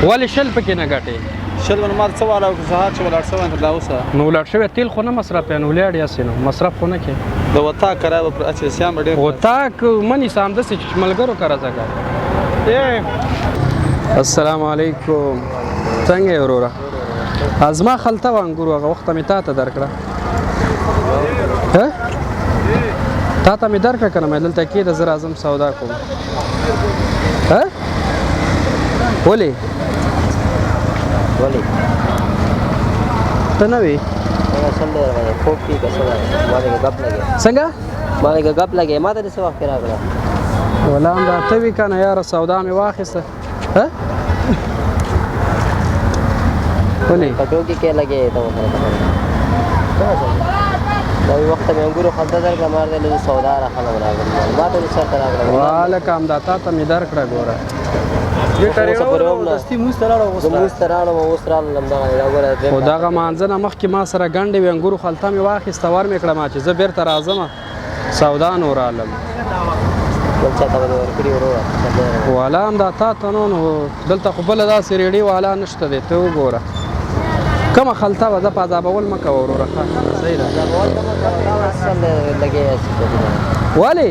ولې شل پکې نه ګټې؟ شل ونه مال څه والا سهار چې ولاړ شوی تر دا اوسه نو ولاړ شوی تیل خو نه مصرف یې نو ولاړ یاسې نو مصرف خو نه کې د وطاق کرایه به پر اچې سیام به ډېر وطاق منې سامدسې چې ملګرو کره ځکه السلام علیکم څنګه یې وروره زما خلطه وه انګورو هغه وخته مې تا ته درکړه تا ته مې درکړه که نه مې دلته کېده زه راځم سودا کوم ولې ته نه وې څنګه ما لږ ګپ لګې ما ته دې څه وخت راغله ولا همدا ته وې که نه یاره سودا مې واخیسته ولې پټوکي کې لګې ته دا وخت مې انګورو خلطه درکړه ما ورته لږ سودا راخلم راغلی ما ته دې چېرته راغله والکه همدا تا ته مې درکړه ګوره خو دغه مانځه نه مخکې ما سره ګنډې وې انګورو خلطه مې واخیسته ور مې کړه ما چې زه بېرته راځم سودا نور عالم والا همدا تا ته نو دلته خو بله داسې ریډي والا نشته دی ته وګوره کومه خلطه وه زه په عذابول مه کوه وروره صحیح ده ولې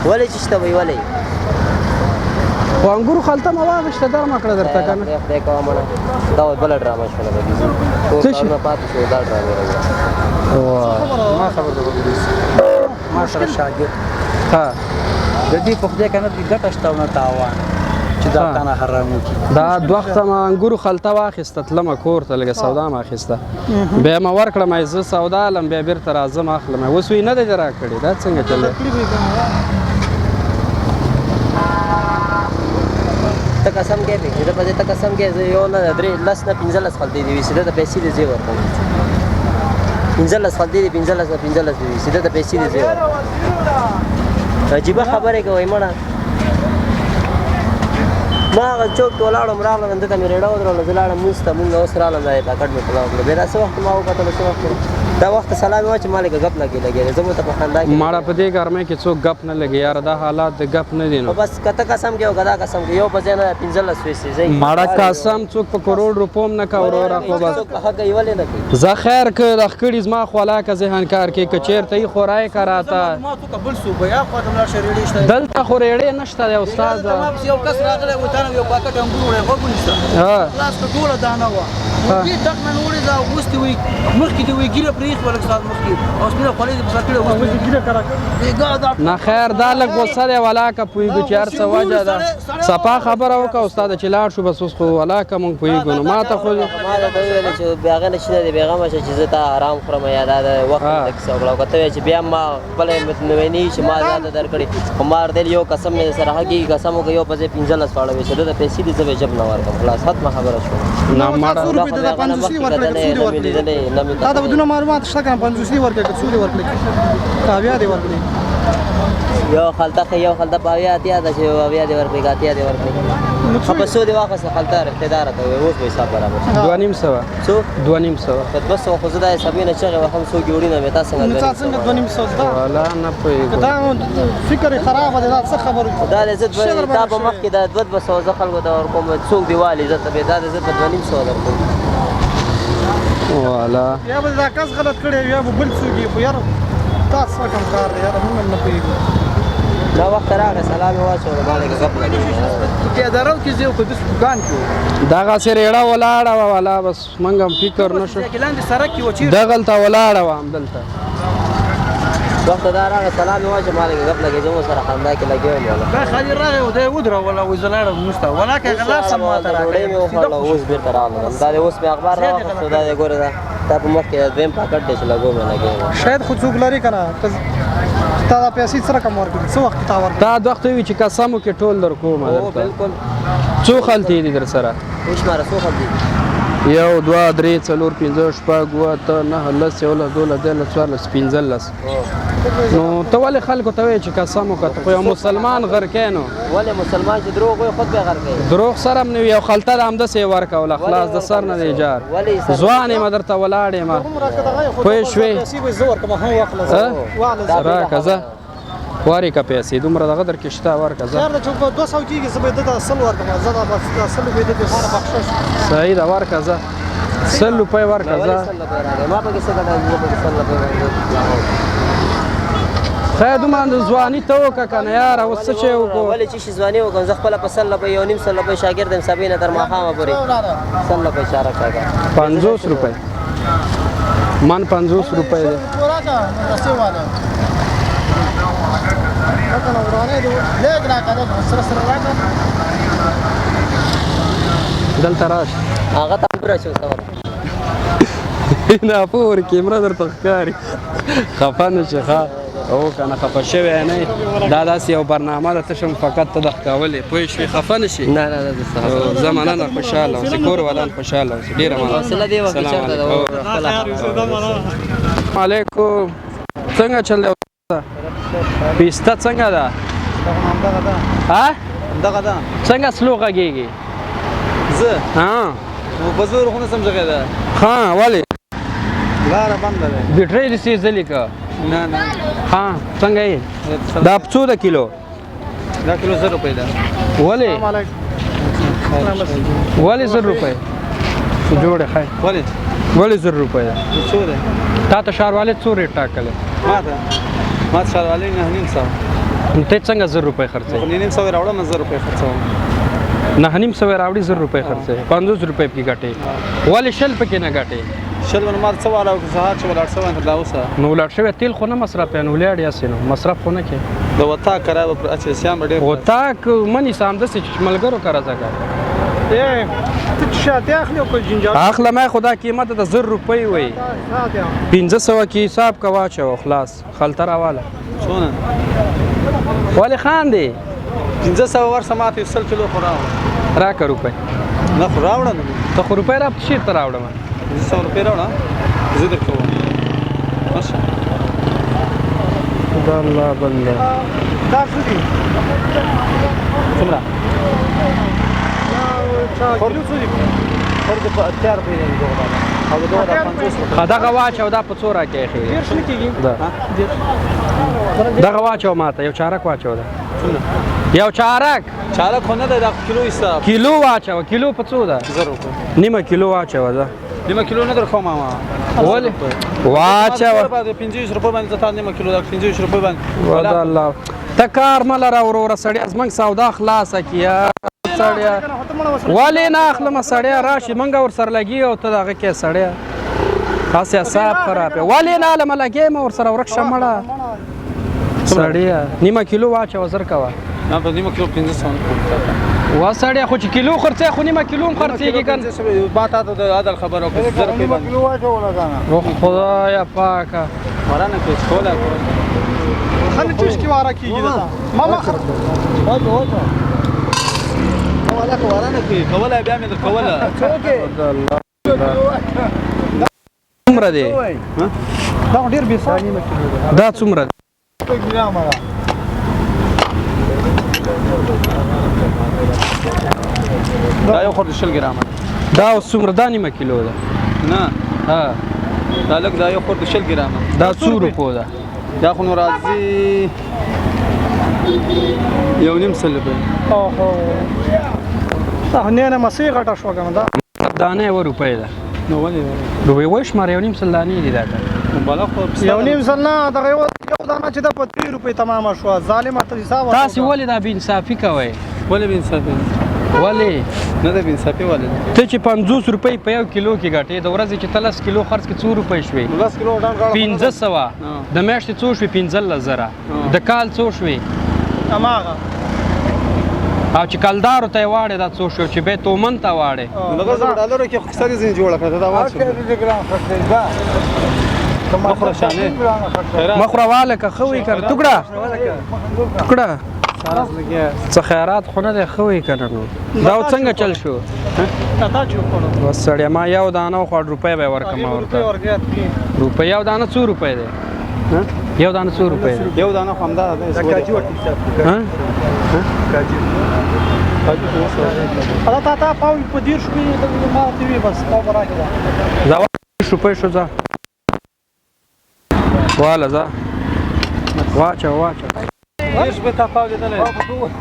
ولې چې شته وایي ولې خو انګورو خلطه مې واخیسته درمه کړه درته که نه خدای کوه مړه دا اوس بله ډرامه شوله به ټول کارونه پاتې شو دا ډرامې ما خبر ده ما سره شاګرد ها د دې په خدای کنه دې ګټه شته او نه تاوان چې دا تانه حرام وکړي دا دوه وخته ما انګورو خلطه واخیسته تلمه کور ته لږه سودا مې اخیسته بیا مې ورکړم زه سودا علم بیا بېرته راځم اخلم اوس وی نه دی دې راکړې دا څنګه چلې ته قسم کې پکې زه په دې ته قسم کې زه یو نه درې لس نه 15 خلطې دي وي سیده د پیسې دې زه ورکوم 15 خلطې دي 15 نه 15 دي سیده د پیسې دې زه ورکوم عجیبه خبره کوي مړه ما هغه چوک ته ولاړم راغلم دته مې ریډه ودرول زه لاړم مونځ ته مونږ اوس راغلم دا پاکټ مې خلاص کړو بیا څه وخت ما وکتل څه وخت دا وخت سلام و چې ما لږ ګپ لګېږي زه مو ته په خندا کې ماړه په دې ګرمۍ کې څوک ګپ نه لګي یاره دا حالات د ګپ نه دي نو بس کته قسم کې او غدا قسم کې یو بځای نه 15 پیسې ماړه قسم څوک په کروڑ روپو هم نه کا وروره خو بس حق یې ولې نه کوي زه خیر که د ښکړي زما خوالا که ذهن کار کې که چېرته یې خورای که راته دلته خو ریړې نشته دی استاد یو کس راغلی و تا نه یو پاکټ انګور وړی غوږ ونیسته خلاص که ټوله دانه وه دې ټک نه وړې دا اوس دې وایي مخکې دې وایي ګیره پرېښي وه لږ ساعت مخکې او سپینه خولۍ دې په سر کړې اوس دې ګیره کره نه خیر دا لږ غوسه دی ولاکه پوهېږو چې هر څه وجه ده صفا خبره وکړه استاده چې لاړ شو بس اوس خو ولاکه مونږ پوهېږو نو ما ته خو ما ته ویل چې بیا هغه نشته دی بېغمه شه چې زه تا آرام خورم یا دا وخت ته کیسه وکړه او که ته وایې چې بیا ما خپله مطمئني چې ما زیاته درکړې خو ما ورته یو قسم مې سره حقیقي قسم وکړه یو په ځای 15 واړه وې چې ده د پیسې دې زه به جب نه ورکړم خلاص ختمه خبره شوه نه ماړه دا د بدون معلومات شته کنه 50 ورکړي که 100 ورکړي کاویا دی ورکړي یو خلطه خو یو خلطه په اویا اتیا ده چې اویا دې ورکړي که اتیا دې ورکړي خو په 100 دې واخیسته خلطه اقتدار ته اوس به حساب برابر 2500 څو 2500 په 200 خو زه دا حسابې نه چغې وهم څوک یې وړي نه مې تا څنګه 2500 دا والا نه پوهېږو دا فکر یې خرابه دی دا څه خبرې دا د عزت دا په مخکې دا 200 زه خلکو ته ورکوم څوک دی والي زه ته به دا د عزت په 2500 درکوم والا یا به دا کس غلط کړی یا به بل څوک یې خو یار تاسو کوم کار دی یار موږ نه پوهېږو دا وخت راغی سلام یې واچوله ما لږ ګپ لګېږي کې درو کې زه خو د دکان کې دغسې ریړه ولاړه وه والا بس موږ هم فکر نه شو لاندې سړک کې و چېرته دغلته ولاړه وه همدلته وخت دا راغی سلام یې واچوه ما لږ ګپ لګېږي زه مو سره خندا کې لګیا یم والا دا خالي راغی او دی ودروله وایي زه لاړم مونځ ته ولکه هغه لاس هم ما ته ډوډۍ مې وخوړله اوس بېرته راغلم دا د اوس مې اخبار راواخیستو دا دی ګوره دا په مخکې دویم پاکټ دی چې لګو مې لګیا یم شاید خو څوک لري که نه تا دا پیسې څه رقم ورکړي څه وخت تا ورکړي تا دوه وخته وي چې قسم وکړې ټول در کومه او درته بلکل څو خلطې دي در سره وشماره څو خلک دي 1 2 3 4 5 6 7 8 9 10 11 12 13 14 15 نو ته ولې خلکو ته وایې چې قسم وکړه خو یو مسلمان غرقی نو ولې مسلمان چې دروغ وایي خود بیا غرقی دروغ سره هم نه وي یو خلطه ده همداسې یې ورکوله خلاص د سر نه دی جار ځوان یم درته ولاړ یم پوه شوې راکه زه وارې که پیسې دومره دغه در کې شته ورکه زه یار د چوکو 200 کېږي زه به یې دته 100 ورکړم زه دا بس 100 روپۍ دته سره بخښش صحیح ده ورکه زه 100 روپۍ ورکه زه ما پکې څه ګټه زه پکې 100 روپۍ خیر دومره ځواني ته وکړه که نه یاره اوس څه شی وکړو ولې چې شي ځواني وکړم زه خپله په 100 روپۍ یو نیم 100 روپۍ شاګرد یم سبې نه تر ماښامه پورې 100 روپۍ چاره کړه 50 روپۍ من 50 روپۍ دی راځه رسې واله راته نو ورانه دی لږ راکړه سره سره راکړه دلته راشه هغه ته پوره شو سوال نه پورې کیمره درته ښکاري خفه نه شي ښه او که نه خفه شوی نه دا داسې یو برنامه ده ته شم فقط ته د ښکولې پوه شوې خفه نه شي نه نه زه مننه خوشحاله اوسې کور ودان خوشحاله اوسې ډېره مننه حوصله دې وکړه چېرته ده علیکم څنګه چل دی پیسته څنګه ده ها دغه ده څنګه سلو غږېږي زه ها په زور خو نه سم ځغېده ها ولې لاره بنده ده بیټرۍ دې سېزلې که نه نه ها څنګه یې دا په څو ده کیلو دا کیلو 100 روپۍ ده ولې ولې 100 روپۍ جوړه خای ولې ولې 100 روپۍ ده څو ده تا ته ښاروالۍ څو ریټ ټاکلی ما ښاروالۍ نه نیم سوه نو ته څنګه 100 روپۍ خرڅوې نیم سوه راوړم 1000 روپۍ خرڅوم نه نیم سوه راوړي 1000 روپۍ خرڅوې 50 روپۍ پکې ګټې ولې شل پکې نه ګټې شل من مال څه والا سهار چې ولاړ سوه تر دا اوسه نو ولاړ شوی تیل خو نه مصرف یې نو ولاړ یاسې نو مصرف خو نه کې د وتا کرا په اچ سیام ډېر وتا منی سام د ملګرو کرا ځکه ته شاته اخلي او جنجال اخله ما خدا قیمت د 1000 روپۍ وای 1500 کې حساب کا واچو خلاص خلطر والا څونه ولې خاندې 1500 ور سمات 100 کیلو خورا راکه روپۍ نه خراوړم ته خو روپۍ را شي تر راوړم 100 روپۍ راوړم زه درکوم ماشه دا الله بنده دا څه دي څومره خورلو څه دي فرق په 4 روپۍ دی دغه او دغه 50 روپۍ خدغه واچو دا په څو راکې خې ډیر شنه کېږي دا دغه واچو ماته یو چارک واچو دا یو چارک خو نه ده دا کیلو حساب کیلو واچو کیلو په څو ده 1000 روپۍ نیمه کیلو واچو دا نیمه کیلو نه درخوم ما ولې واچو 50 روپۍ باندې ته نیمه کیلو دا 50 روپۍ باندې ودا الله تکار مل را ورور سړی ازمن سودا خلاصه کیا سړیا ولې نه اخلم سړیا راشي منګه ور سره لګي او ته دغه کې سړیا خاصه حساب خراب ولې نه لم لګي ما ور سره ورک شمړه سړیا نیمه کیلو واچو زر کا نه په نیمه کیلو 500 وا سړیا خو چې کیلو خرڅه خو نیمه کیلو هم خرڅيږي کنه ما ته د عادل خبرو کې 1000 روپۍ باندې کیلو واچو لګانا او خدایا پاکه ورانه کې کولا خلک چوش کی واره کیږي دا ماما خرڅ واچو کولا ورانه کې کولا بیا مې کولا څومره دی دا ډیر به ثاني دا څومره دا یو خورد 100 ګرام دا څومره دا نیمه کیلو ده نه ها دا لګ دا یو خورد 100 ګرام دا 100 روپو ده دا خو نو راځي یو نیم سل روپۍ اوهو دا نه نه مسې غټه شو کنه دا دانه و روپۍ ده نو ولې روپۍ وښ مار یو نیم سل دانې دي دا بالا خو یو نیم سل نه دغه یو دانه چې د په 3 روپۍ تمامه شو ظالمه ته حساب تاسو ولې دا بې انصافي کوئ ولې بې انصافي ولې نه ده بې انصافي ولې ته چې 50 روپۍ په یو کیلو کې ګټې د ورځې چې 10 کیلو خرڅ کې 100 روپۍ شوې 10 کیلو ډان غاړه 1500 د میاشتې څو شوې 15000 د کال څو شوې اماغه او چې کلدارو ته واړې دا څو شو چې به تومن ته واړې لږه زړه ډالر کې اقتصادي زین جوړه کړه دا واچو مخره شانه مخرواله که خوې کړ ټوکړه ټوکړه څه خیرات خو نه دی خوې کنه نو دا څنګه چل شو تا چې وکړو بس سړی ما یو دانه خو روپۍ به ورکم ورته روپۍ یو دانه 100 روپۍ دی یو دانه 100 روپۍ دی یو دانه خو همدا ده کاجو ورته ها دا تا پاو په دیر شو ما ته وی بس پاو راکړه دا روپۍ شو ځه والا ځه واچو دیرش به تا پاو لیدلی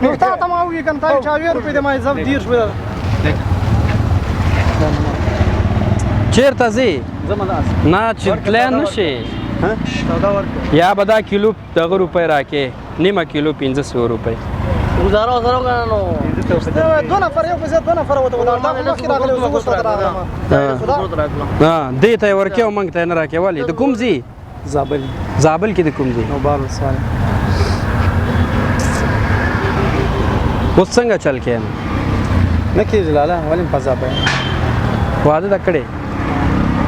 نو تا ته ما ووایي که نه تا چا 2 روپۍ دی ما یې زه دیرش به چیرته ځې زما داس نه چې تللی نه شي سودا ورکړه یا به دا کیلو دغه روپۍ راکې نیمه کیلو 500 روپۍ گزاره وسره وکړه نو 2 نفر یو په ځای 2 نفر وته ولاړ دا مخکې راغلی اوس اوس ورته راغلم دې ته یې ورکې او موږ ته یې نه راکې ولې د کوم ځي زابل زابل کې د کوم ځي نو بار وسوال اوس څنګه چل کې نه کېږي لاله ولې په زابل واده د کړې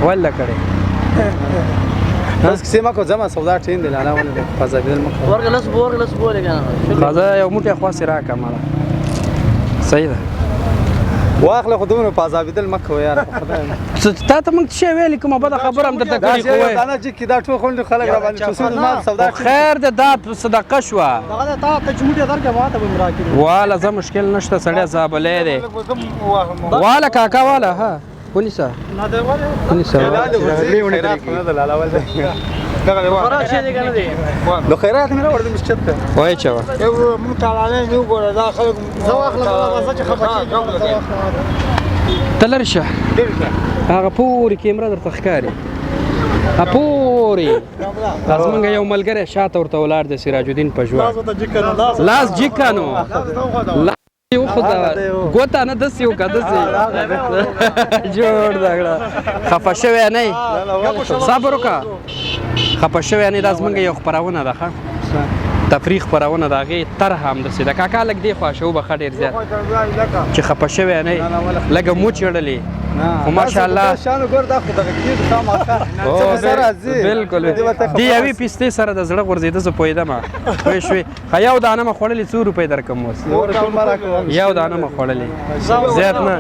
ول د کړې بس کیسه ما کو زما سودا ټین دی لاله ولې په زابل مخ ورګلس بولې کنه راځه یو موټی خواصې راکړه ماله صحیح ده واخله خو دومره په زابل مخ و یار خدای تا ته موږ څه ویلې کومه بده خبره هم درته کړې خو وایې دا نه چې دا ټول خلک خلک را باندې څه مال سودا خیر ده دا صدقه شوه دغه تا ته چې موټی درکې ما ته به راکړي واله زه مشکل نشته سړی زابلی دی واله کاکا واله ها ونیسه نه دی ونیسه خوراک شي دی کنه دی نو خیرات نه ورته مسجد ته وای چا یو مون تعالی نه وګوره دا خلک زه واخلم واسه چې خبرې تلر شه هغه پوری کیمرا درته ښکاري پوری زمونږ یو ملګری شاته ورته ولاړ دی سراج الدین پژوا لاس جیکانو یو خدا ګوته نه دسی وکړه دسی جوړ دغړه خفه شوی نه صبر وکړه خفه شوی نه دا زمونږ یو خپرونه ده ښه تفریح خپرونه د هغې طرحه همداسې ده کاکا لږ دې خوا شه وبخه ډېر زیات چې خفه شوی نه لږه مو چړلې خو ماشاءالله بالکل دې یوې پیستې سره د زړه غورځېده زه پوهېدم پوه شوې ښه یو دانه مه خوړلې 100 روپۍ درکړم اوس یو دانه مه خوړلې زیات نه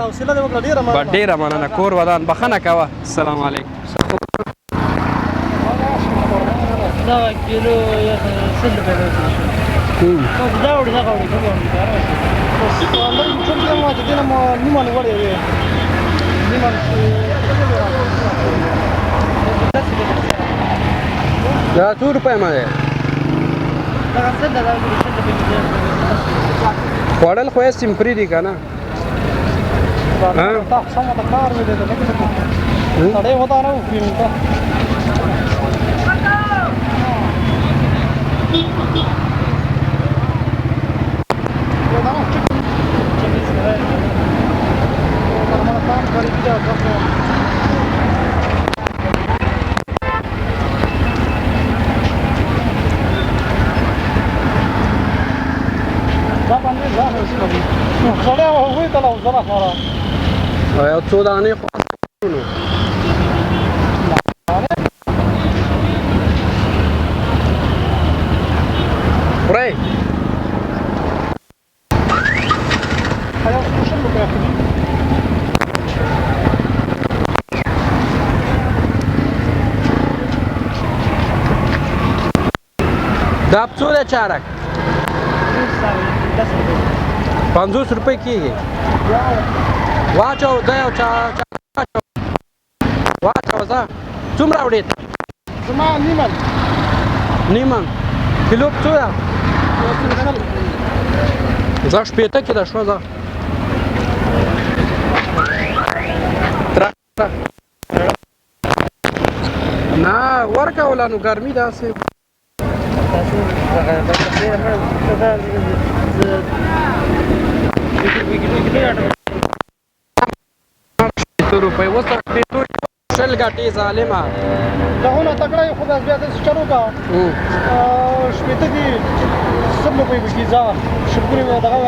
ډېره مننه کور ودان بخښنه کوه السلام علیکم دا کیلو یا څه لګا دا وړي دا وړي کوم والله ټول څه ما ته دینه نیمه وړي وي نیمه دا 2 روپۍ ما دی دا څه دا خوړل خو یې سیمپري دي که نه تا سمه د کار وې ده سړی وته نه وکړي یو څو دانې خو خورئ دا څو دی چارک 50 روپۍ کېږي واچو دا یو واچو ځه څومره وړې زما نیمه کیلو څو ده ځه شپېته کې ده شوه ځه نه ورکوله نو ګرمي داسې روپۍ اوس تر شپېتو شل ګټې ظالمه دغونه تکړه یې خو بس بیا داسې چل وکړه شپېته کې 100 روپۍ به کېږي ځه شلګونې به دغه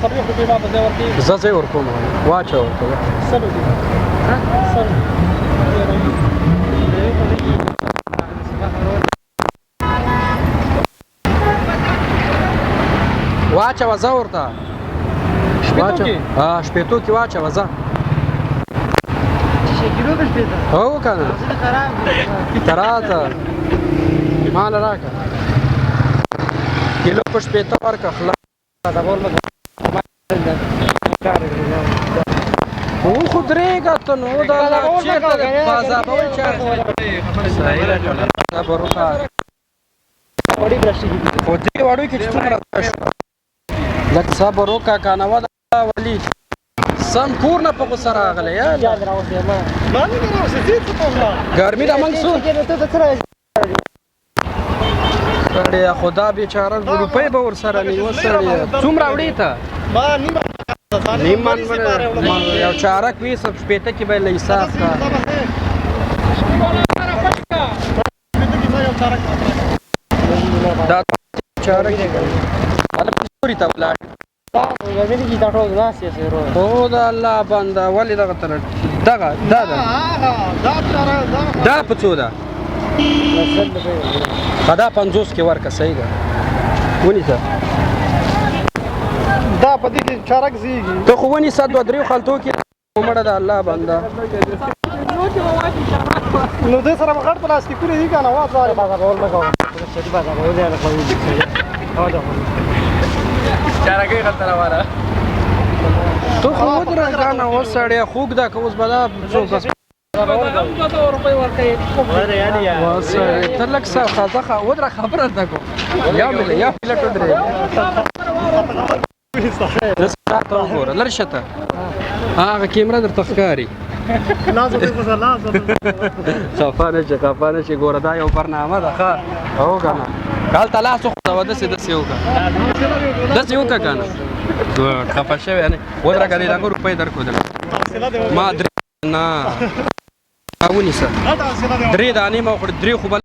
40 روپۍ ما په ځای ورکړي زه ځای ورکوم واچوه ورته 100 روپۍ واچوه ځه ورته شپېتو کې واچوه ځه کیلو به شپېته هو که نه ته راته مال راکړه کیلو په شپېته ورکړه خلاص خو درېږه ته نو دا چېرته دی بازابول چېرته صحیح ده صبر وکړه وړي برشي دي خو دې وړو کې چې څومره لږ صبر وکړه کنه وده ولي سم کور نه په غوسه راغلی یا ما نه راوځي دې څه کومه ګرمي د موږ څو ته څه سړی خدا بیچاره روپۍ به ورسره نیوه سړی څومره وړي ته ما نیمه نیم من یو چارک وي سب شپېته کې به یې له حساب کا دا چارک پورې ته ولاړ هو د الله بنده ولې دغه تر دغه دا ده دا په څو ده دا 50 کې ورکه صحیح ده ونیسه دا په دې کې چارک زیږي ته خو ونیسه دوه درې خلطو کې مړه د الله بنده نو دې سره غټ پلاستیکونه دي کنه وا ځای بازار ول مګو چې بازار ول نه کوي چارګي خطر واره ته خو ودره غاڼه وسړی خوګ دا که اوس به دا څو بس ته لږ څه خازه ودره خبره ده کو یا ملت ودرې ته وګوره لرې شه ته هغه کیمره درته ښکاري خفه نه شي ګوره دا یو برنامه ده ښه هو که نه هلته لاس وخوځوه داسې وکړه داسې وکړه که نه خفه شوی نه ودره که دې دغه روپۍ درښودله ما درې نه ونیسه درې دانې ما وخوړې درې خو به